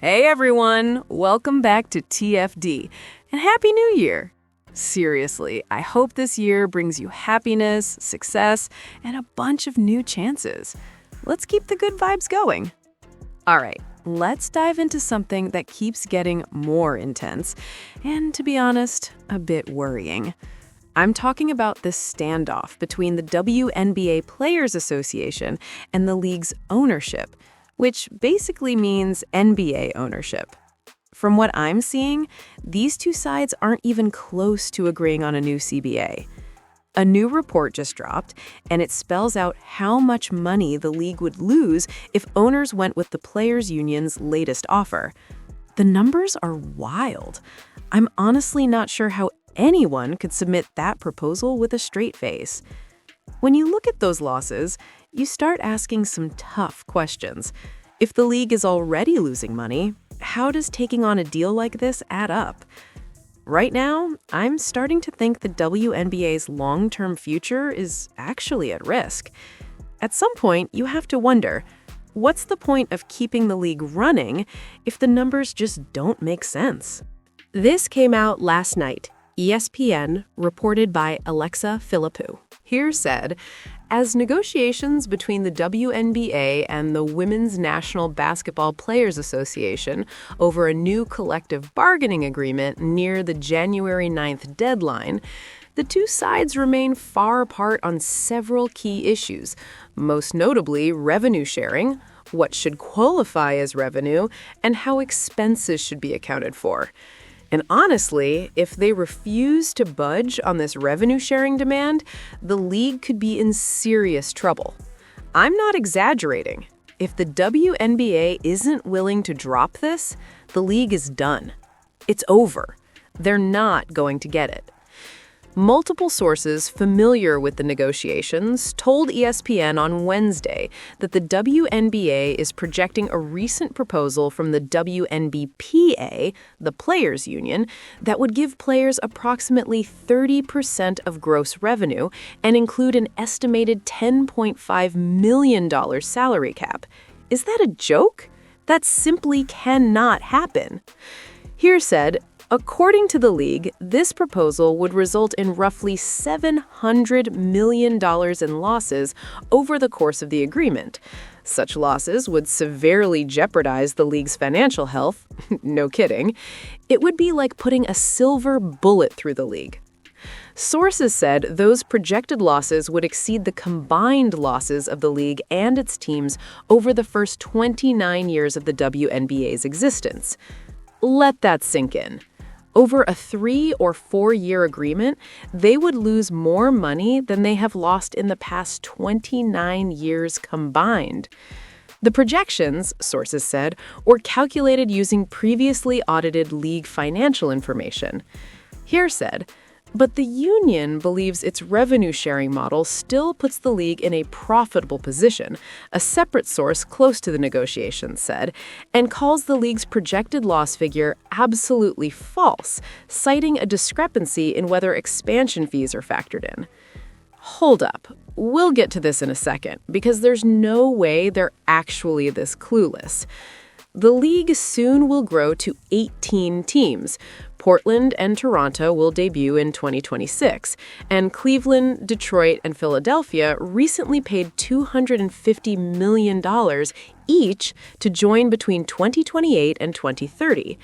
Hey everyone, welcome back to TFD, and Happy New Year! Seriously, I hope this year brings you happiness, success, and a bunch of new chances. Let's keep the good vibes going. All right, let's dive into something that keeps getting more intense, and to be honest, a bit worrying. I'm talking about this standoff between the WNBA Players Association and the league's ownership, which basically means NBA ownership. From what I'm seeing, these two sides aren't even close to agreeing on a new CBA. A new report just dropped, and it spells out how much money the league would lose if owners went with the players' union's latest offer. The numbers are wild. I'm honestly not sure how anyone could submit that proposal with a straight face. When you look at those losses, you start asking some tough questions. If the league is already losing money, how does taking on a deal like this add up? Right now, I'm starting to think the WNBA's long-term future is actually at risk. At some point, you have to wonder, what's the point of keeping the league running if the numbers just don't make sense? This came out last night. ESPN, reported by Alexa Philippou. Here said, as negotiations between the WNBA and the Women's National Basketball Players Association over a new collective bargaining agreement near the January 9th deadline, the two sides remain far apart on several key issues, most notably revenue sharing, what should qualify as revenue, and how expenses should be accounted for. And honestly, if they refuse to budge on this revenue-sharing demand, the league could be in serious trouble. I'm not exaggerating. If the WNBA isn't willing to drop this, the league is done. It's over. They're not going to get it. Multiple sources familiar with the negotiations told ESPN on Wednesday that the WNBA is projecting a recent proposal from the WNBPA, the players' union, that would give players approximately 30% of gross revenue and include an estimated $10.5 million salary cap. Is that a joke? That simply cannot happen. Here said, according to the league, this proposal would result in roughly $700 million in losses over the course of the agreement. Such losses would severely jeopardize the league's financial health. No kidding. It would be like putting a silver bullet through the league. Sources said those projected losses would exceed the combined losses of the league and its teams over the first 29 years of the WNBA's existence. Let that sink in. Over a 3 or 4 year agreement, they would lose more money than they have lost in the past 29 years combined. The projections, sources said, were calculated using previously audited league financial information. Here said, but the union believes its revenue-sharing model still puts the league in a profitable position, a separate source close to the negotiations said, and calls the league's projected loss figure absolutely false, citing a discrepancy in whether expansion fees are factored in. Hold up. We'll get to this in a second, because there's no way they're actually this clueless. The league soon will grow to 18 teams. Portland and Toronto will debut in 2026, and Cleveland, Detroit, and Philadelphia recently paid $250 million each to join between 2028 and 2030.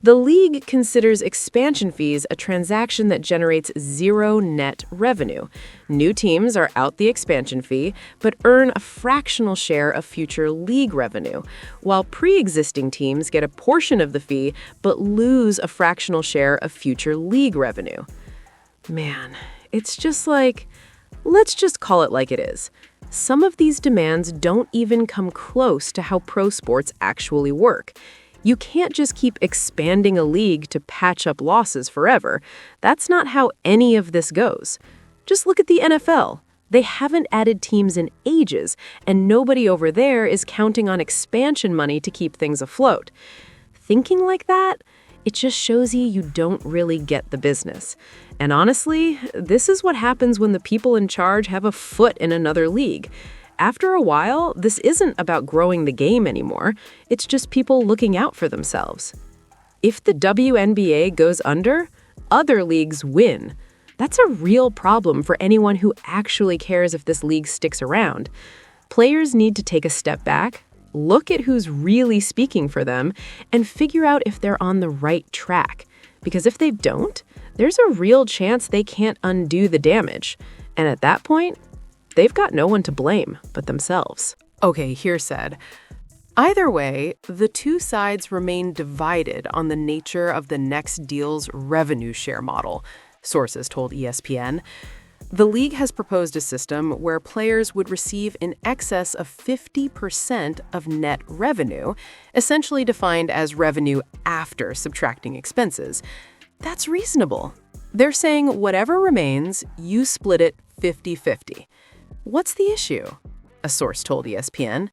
The league considers expansion fees a transaction that generates zero net revenue. New teams are out the expansion fee, but earn a fractional share of future league revenue, while pre-existing teams get a portion of the fee but lose a fractional share of future league revenue. Man, it's just like, let's just call it like it is. Some of these demands don't even come close to how pro sports actually work. You can't just keep expanding a league to patch up losses forever. That's not how any of this goes. Just look at the NFL. They haven't added teams in ages, and nobody over there is counting on expansion money to keep things afloat. Thinking like that, it just shows you don't really get the business. And honestly, this is what happens when the people in charge have a foot in another league. after a while, this isn't about growing the game anymore. It's just people looking out for themselves. If the WNBA goes under, other leagues win. That's a real problem for anyone who actually cares if this league sticks around. Players need to take a step back, look at who's really speaking for them, and figure out if they're on the right track. Because if they don't, there's a real chance they can't undo the damage. And at that point, they've got no one to blame but themselves. Okay, here said. Either way, the two sides remain divided on the nature of the next deal's revenue share model, sources told ESPN. The league has proposed a system where players would receive in excess of 50% of net revenue, essentially defined as revenue after subtracting expenses. That's reasonable. They're saying whatever remains, you split it 50-50. What's the issue? A source told ESPN.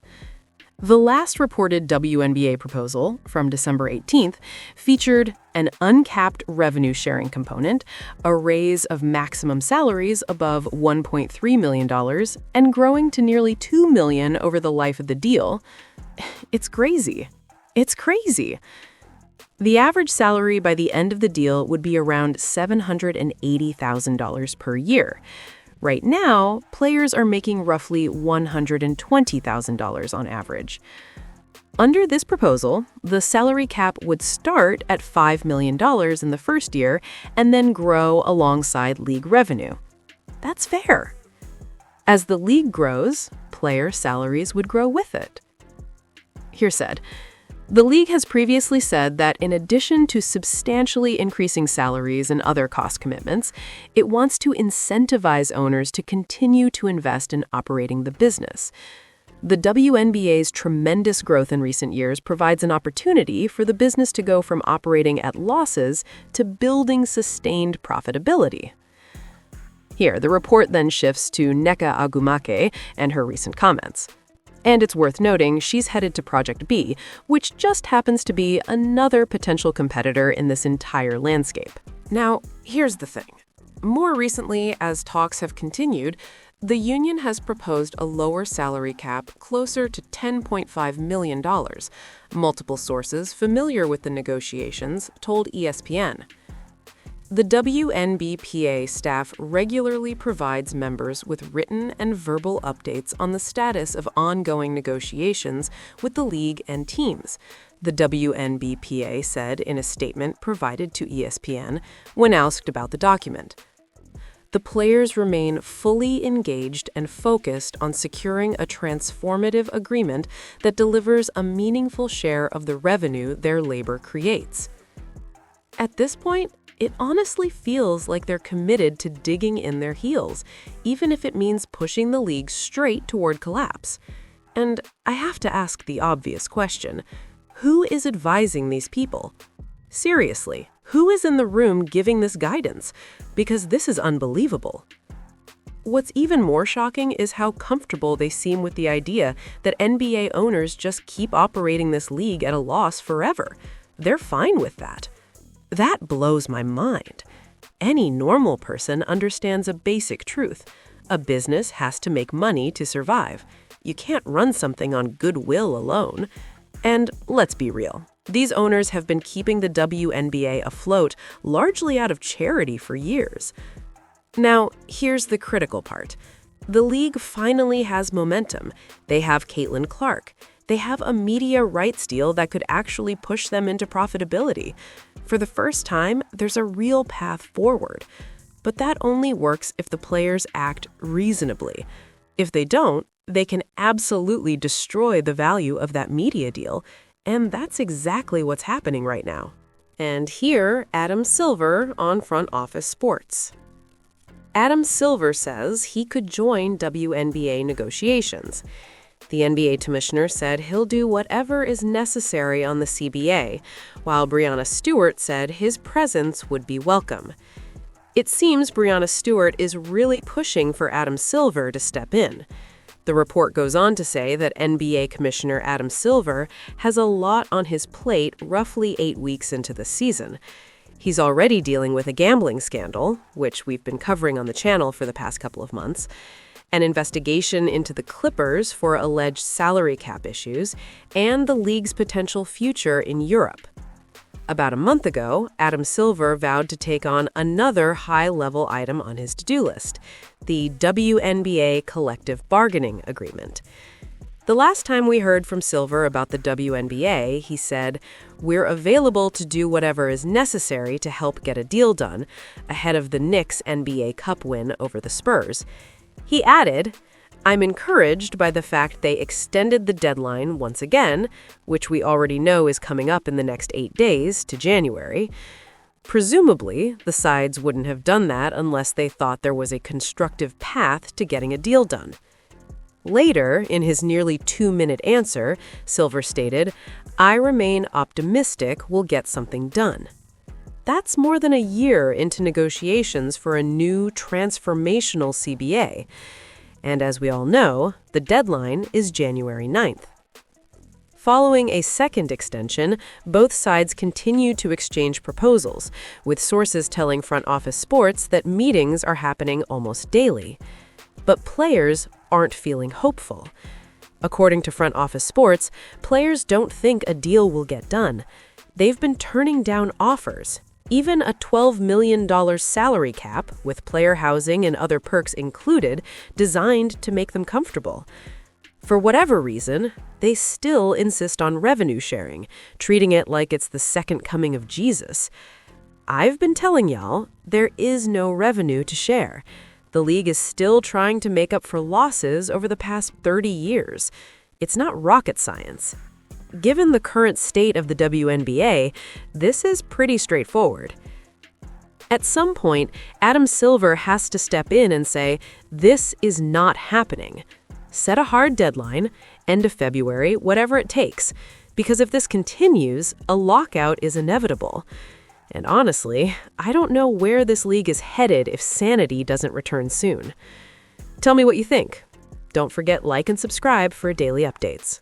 The last reported WNBA proposal, from December 18th, featured an uncapped revenue sharing component, a raise of maximum salaries above $1.3 million, and growing to nearly $2 million over the life of the deal. It's crazy. It's crazy. The average salary by the end of the deal would be around $780,000 per year. Right now, players are making roughly $120,000 on average. Under this proposal, the salary cap would start at $5 million in the first year and then grow alongside league revenue. That's fair. As the league grows, player salaries would grow with it. Here said, the league has previously said that in addition to substantially increasing salaries and other cost commitments, it wants to incentivize owners to continue to invest in operating the business. The WNBA's tremendous growth in recent years provides an opportunity for the business to go from operating at losses to building sustained profitability. Here, the report then shifts to Nneka Agumake and her recent comments. And it's worth noting she's headed to Project B, which just happens to be another potential competitor in this entire landscape. Now, here's the thing. More recently, as talks have continued, the union has proposed a lower salary cap closer to $10.5 million. Multiple sources familiar with the negotiations told ESPN. The WNBPA staff regularly provides members with written and verbal updates on the status of ongoing negotiations with the league and teams, the WNBPA said in a statement provided to ESPN when asked about the document. The players remain fully engaged and focused on securing a transformative agreement that delivers a meaningful share of the revenue their labor creates. At this point, it honestly feels like they're committed to digging in their heels, even if it means pushing the league straight toward collapse. And I have to ask the obvious question, who is advising these people? Seriously, who is in the room giving this guidance? Because this is unbelievable. What's even more shocking is how comfortable they seem with the idea that NBA owners just keep operating this league at a loss forever. They're fine with that. That blows my mind. Any normal person understands a basic truth. A business has to make money to survive. You can't run something on goodwill alone. And let's be real. These owners have been keeping the WNBA afloat largely out of charity for years. Now, here's the critical part. The league finally has momentum. They have Caitlin Clark. They have a media rights deal that could actually push them into profitability. For the first time, there's a real path forward. But that only works if the players act reasonably. If they don't, they can absolutely destroy the value of that media deal, and that's exactly what's happening right now. And here, Adam Silver on Front Office Sports. Adam Silver says he could join WNBA negotiations. The NBA commissioner said he'll do whatever is necessary on the CBA, while Breanna Stewart said his presence would be welcome. It seems Breanna Stewart is really pushing for Adam Silver to step in. The report goes on to say that NBA Commissioner Adam Silver has a lot on his plate roughly 8 weeks into the season. He's already dealing with a gambling scandal, which we've been covering on the channel for the past couple of months. an investigation into the Clippers for alleged salary cap issues, and the league's potential future in Europe. About a month ago, Adam Silver vowed to take on another high-level item on his to-do list, the WNBA collective bargaining agreement. The last time we heard from Silver about the WNBA, he said, "We're available to do whatever is necessary to help get a deal done," ahead of the Knicks' NBA Cup win over the Spurs. He added, "I'm encouraged by the fact they extended the deadline once again, which we already know is coming up in the next 8 days, to January. Presumably, the sides wouldn't have done that unless they thought there was a constructive path to getting a deal done." Later, in his nearly 2-minute answer, Silver stated, "I remain optimistic we'll get something done." That's more than a year into negotiations for a new transformational CBA. And as we all know, the deadline is January 9th. Following a second extension, both sides continue to exchange proposals, with sources telling Front Office Sports that meetings are happening almost daily. But players aren't feeling hopeful. According to Front Office Sports, players don't think a deal will get done. They've been turning down offers. Even a $12 million salary cap, with player housing and other perks included, designed to make them comfortable. For whatever reason, they still insist on revenue sharing, treating it like it's the second coming of Jesus. I've been telling y'all, there is no revenue to share. The league is still trying to make up for losses over the past 30 years. It's not rocket science. Given the current state of the WNBA, this is pretty straightforward. At some point, Adam Silver has to step in and say, "This is not happening." Set a hard deadline, end of February, whatever it takes. Because if this continues, a lockout is inevitable. And honestly, I don't know where this league is headed if sanity doesn't return soon. Tell me what you think. Don't forget, like and subscribe for daily updates.